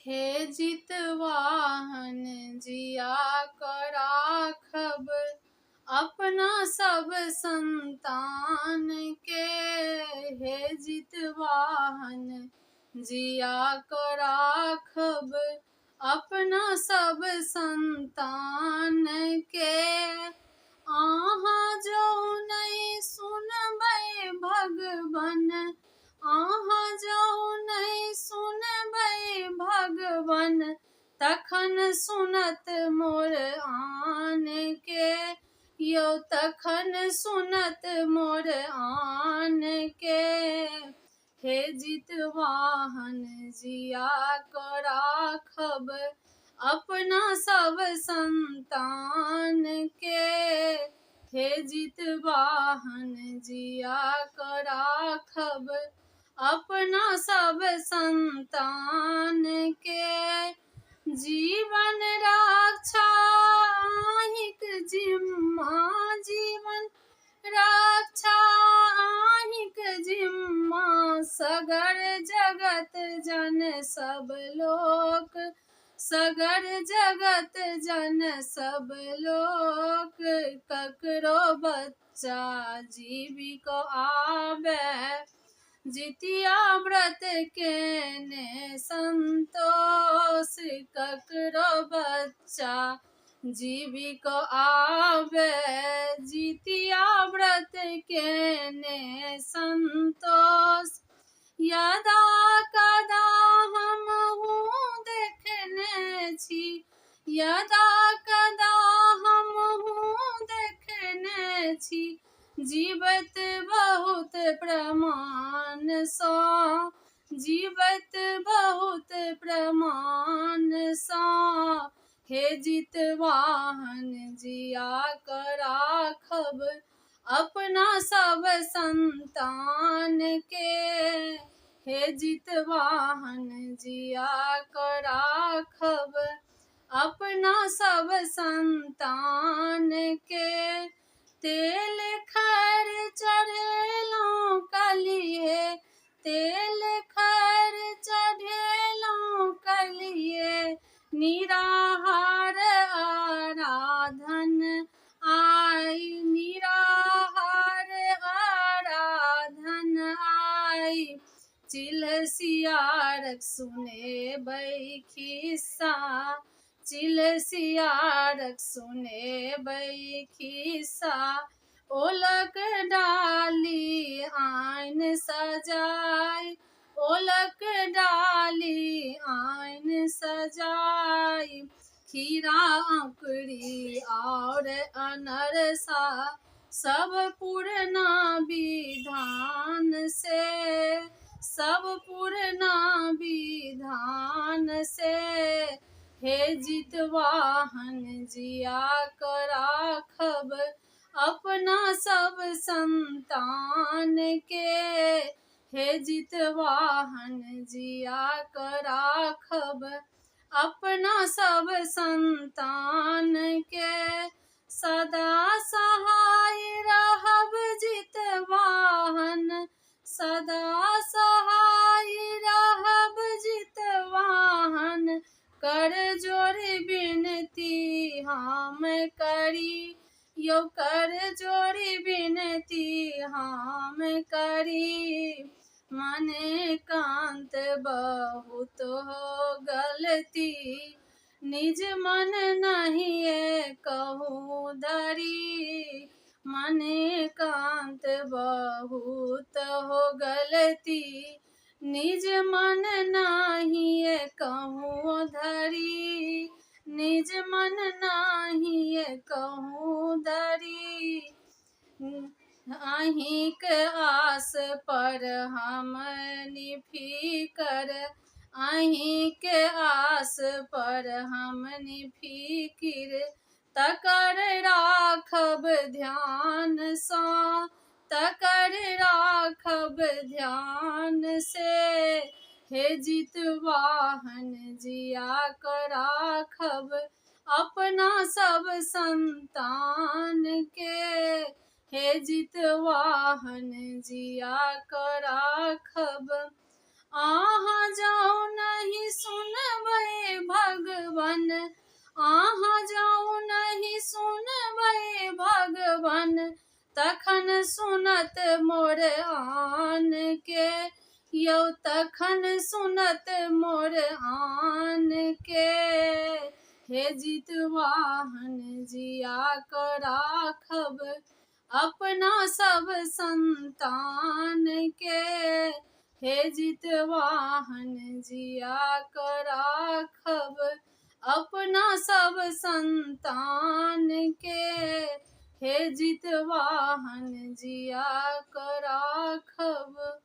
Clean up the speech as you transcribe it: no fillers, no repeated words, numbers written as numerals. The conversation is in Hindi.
हे जितवाहन जिया कर राखब अपना सब संतान के। हे जितवाहन जिया कर राखब अपना सब संतान के। अहाँ जो नहीं सुनबै भगवन, अहाँ जो नहीं सुनबै भगवन, तखन सुनत मोर आन के। यो तखन सुनत मोर आन के। हे जितवाहन जिया कर राखब अपना सब संतान के। हे जितवाहन जिया कर राखब अपना सब संतान के। जीवन रक्षा आहिक जिम्मा, जीवन रक्षा आहिक जिम्मा। सगर जगत जन सब लोक, सगर जगत जन सब लोक। ककरो बच्चा जीविक आवे, जितिया व्रत केने संतोष। ककरो बच्चा जीविक आवे, जितिया व्रत केने संतोष। यदा कदा हमहु देखने छी, यदा कदा हमहु देखने छी। जीवत बहुत प्रमाण सा, जीवत बहुत प्रमाण सा। हे जितवाहन जिया कर राखब अपना सब संतान के। हे जितवाहन जिया कर राखब अपना सब संतान के। तेल खर चढ़ेलौं कलिए, तेल खर चढ़ेलौं कलिए। निराहार आराधन आई, निराहार आराधन आई। चिल्ह सियारक सुनेबै खिस्सा, चिल्ह सियारक सुनेबै खिस्सा। ओलक डाली आइन सजाय, ओलक डाली आइन सजाय। खीरा अंकुरी और अनरसा सब पुरना विधान से, सब पुरना विधान से। हे जितवाहन जिया कर राखब अपना सब संतान के। हे जितवाहन जिया कर राखब अपना सब संतान के। सदा सहाय रहब जितवाहन, सदा सहाय रहब जितवाहन। कर जोड़ बिनती हम करी, यो कर जोड़ बिनती हम करी। मने कांत बहुत हो गलती, निज मन नहीं कहूँ धरी। मने कांत बहुत हो गलती, निज मन नहीं कहूँ धरी। निज मन नहीं कहूँ धरी। अहिंक आस पर हम निफिकर, अहिंक आस पर हम निफिकिर। तकर राखब ध्यान सा, तकर राखब ध्यान से। हे जितवाहन जिया कर राखब अपना सब संतान के। हे जितवाहन जिया कर राखब अहाँ जाऊ नहीं सुनबै मोर आन के, यौ तखन सुनत मोर आन के। हे जितवाहन जिया क राखब अपना सब संतान के। हे जितवाहन जिया क राखब अपना सब संतान के। हे जितवाहन जिया क राखब